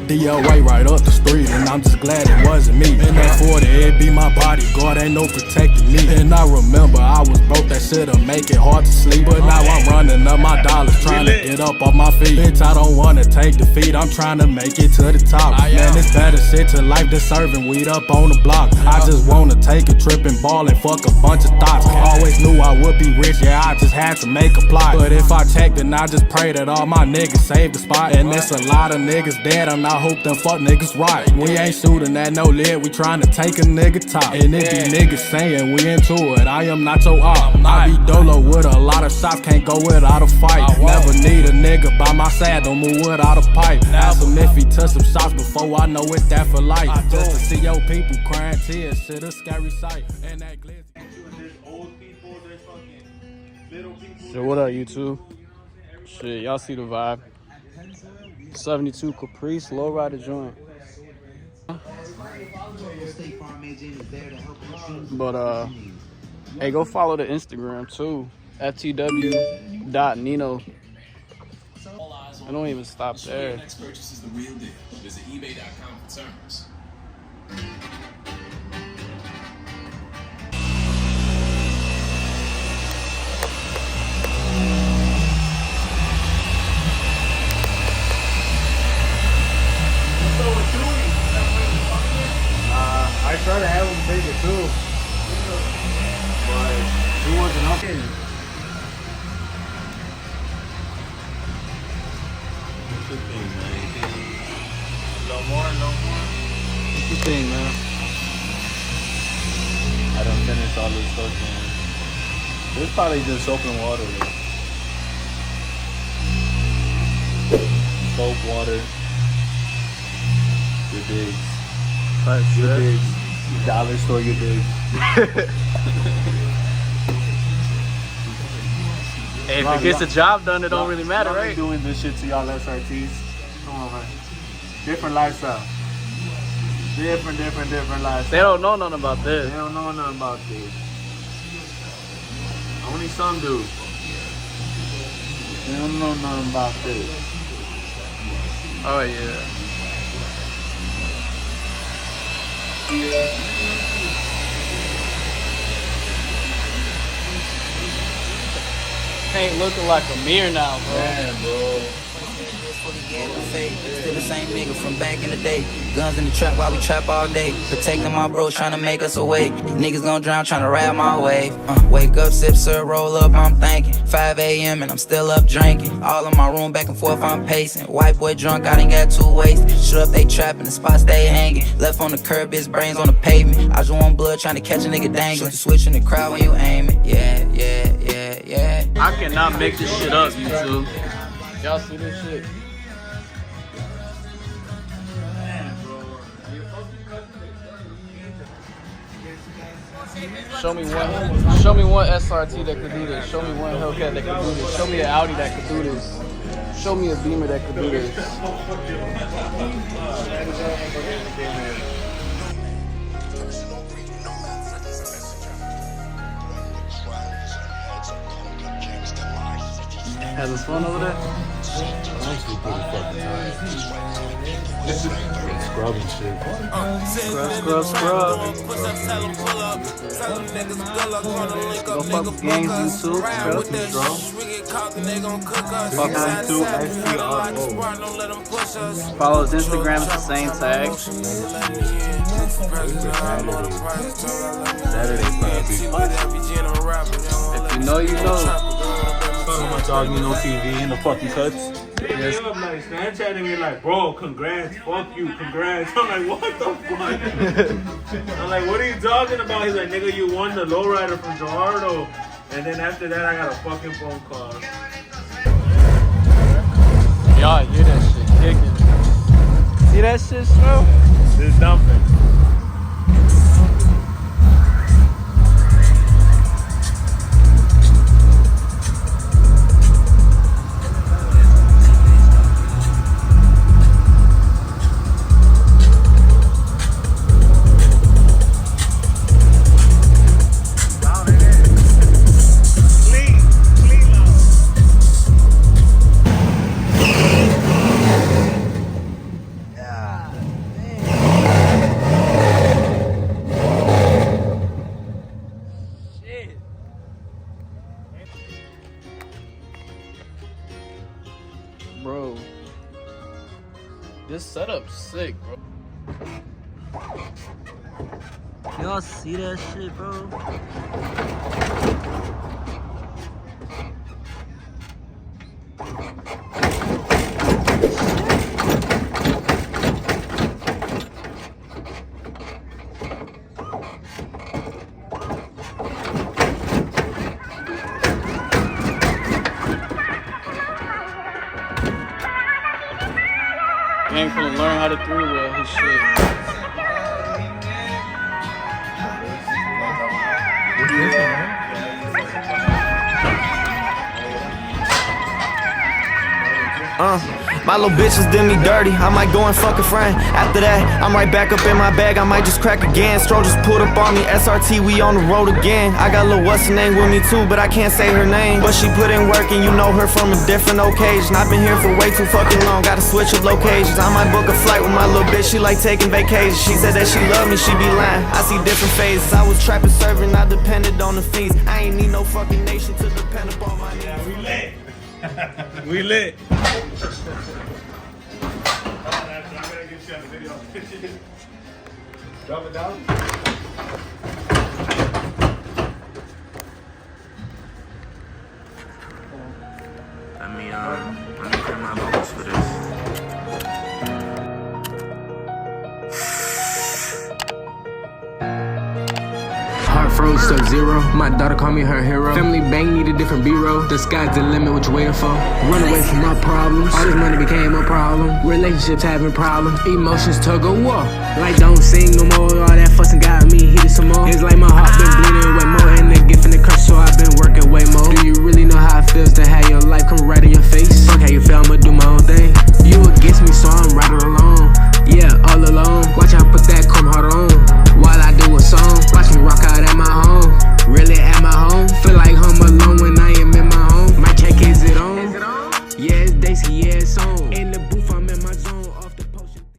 DLA right up the street, and I'm just glad it wasn't me. In that 40, it be my bodyguard, ain't no protecting me. And I remember I was broke, that shit'll make it hard to sleep. But now I'm running up my dollars, trying to get up off my feet. Bitch, I don't wanna take defeat, I'm trying to make it to the top. Man, it's better shit to life than serving weed up on the block. I just wanna take a trip and ball and fuck a bunch of thoughts. Always knew I would be rich, yeah, I just had to make a plot. But if I check, then I just pray that all my niggas save the spot. And there's a lot of niggas dead, and I hope them fuck niggas right. We ain't shooting at no lid, we tryna take a nigga top. And if these niggas saying we into it, I am not your op. I be dolo with a lot of shots, can't go without a fight. Never need a nigga by my side, don't move without a pipe. Ask him if he took some shots before I know it's that for life. Just to see your people crying tears, shit a scary sight. And that glitz. So what up, YouTube? Shit, y'all see the vibe. 72 Caprice, lowrider joint. But hey, go follow the Instagram too. ftw.nino. I don't even stop there. Next purchase is the real deal. Visit ebay.com for terms. I tried to have him take it too, but he wasn't up in it. What's the thing, man? No more. What's the thing, man? I done finished all this fucking. There's probably just soap and water there. Soap, water. Your digs. Your digs. Dollar store, your digs. Hey, if it gets the job done, it don't really matter, right? right? Doing this shit to y'all SRTs. Come on, man. Different lifestyle. Different lifestyle. They don't know nothing about this. They don't know nothing about this. Only some do. They don't know nothing about this. Oh yeah. Ain't looking like a mirror now, bro. Man, bro. Still the same nigga from back in the day. Guns in the trap while we trap all day. Protecting my bros, trying to make us away. Niggas gon' drown, trying to ride my wave. Wake up, sip, sir, roll up, I'm thinking. 5 a.m. and I'm still up drinking. All in my room, back and forth, I'm pacing. White boy drunk, I done got 2 waist. Shoot up, they trapping, the spot stay hanging. Left on the curb, his brains on the pavement. I just want blood, trying to catch a nigga dangling. Switch in the crowd when you aiming. Yeah. I cannot make this shit up, YouTube. Y'all see this shit? Show me one SRT that could do this. Show me one Hellcat that could do this. Show me an Audi that could do this. Show me a Beamer that could do this. Has this fun over there? Honestly, pretty fucking tired. Scrub and shit. Scrub. Go fuck with gangs, YouTube. Fuck Follow his Instagram, it's the same tag. Saturday probably. If you know, you know. Talking about dog, NINOTV in the fucking cuts. Yes. I'm like Snapchatting me like, bro, congrats, fuck you, congrats. I'm like, what the fuck? I'm like, what are you talking about? He's like, nigga, you won the lowrider from Gerardo. And then after that, I got a fucking phone call. Y'all hear that shit kicking. See that shit, bro? It's dumping. bro. This setup's sick, bro. Y'all see that shit, bro? Gang finna learn how to 3-wheel his shit. My little bitches did me dirty, I might go and fuck a friend. After that, I'm right back up in my bag, I might just crack again. Stro just pulled up on me, SRT, we on the road again. I got a little what's her name with me too, but I can't say her name. But she put in work and you know her from a different occasion. I've been here for way too fucking long, gotta switch up locations. I might book a flight with my little bitch, she like taking vacations. She said that she love me, she be lying, I see different phases. I was trapping, serving, I depended on the fees. I ain't need no fucking nation to depend upon my needs. We lit. We lit. Drop it down. Let me clear my boots for this. Heart froze sub-zero. My daughter called me her hero. Family bank need a different bureau. The sky's the limit, what you waiting for? Run away from my problems. All this money became a problem. Relationships having problems. Emotions tug of war. Like don't sing no more. All that fussing got me heated some more. It's like my heart been bleeding way more. And the gift and the curse, so I've been working way more. Do you really know how it feels to have your life come right in your face? Fuck how you feel, I'ma do my own thing. You against me, so I'm right alone. Yeah, all alone. Watch out, put that come hard on. While I do a song, watch me rock out at my home. Really at my home, feel like home alone when I am in my home. My check, is it on? Yeah, it's Daisy, yeah, it's on.